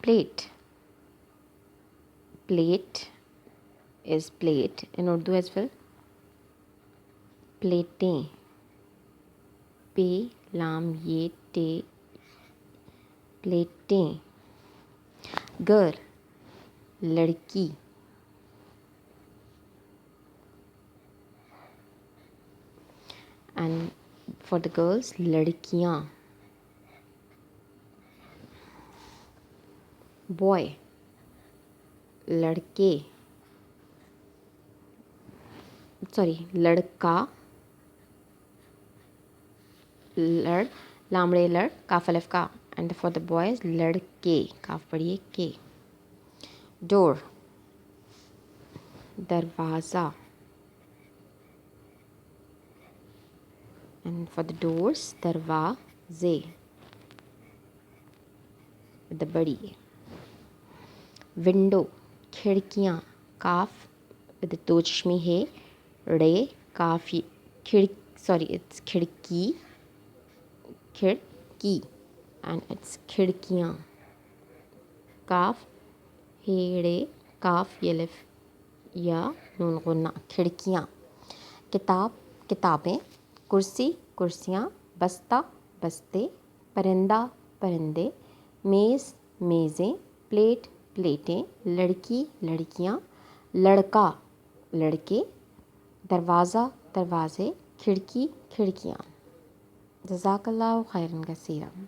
Plate, plate is plate in Urdu as well. प्लेटें, पे लाम ये टे, प्लेटें. गर्ल, लड़की. And for the girls, लड़कियाँ. Boy, लड़के. सॉरी, लड़का. लड़, लामड़े लड़, काफ अलफ का. एंड फॉर द बॉयज लड़के, काफ पढ़िए के. डोर, दरवाज़ा. एंड फॉर द डोर्स दरवाज़े, द बड़ी. विंडो, खिड़कियाँ, काफ विद दो चश्मे है, रे काफी. इट्स खिड़की, खिड़की. एंड इट्स खिड़कियाँ, काफ हेड़े, काफ यलिफ या नून गुन्ना. खिड़कियाँ. किताब, किताबें. कुर्सी, कुर्सियाँ. बस्ता, बस्ते. परिंदा, परिंदे. मेज़, मेज़ें. प्लेट, प्लेटें. लड़की, लड़कियाँ. लड़का, लड़के. दरवाज़ा, दरवाज़े. खिड़की, खिड़कियाँ. जज़ाकल्लाहु खैरन कसीरा.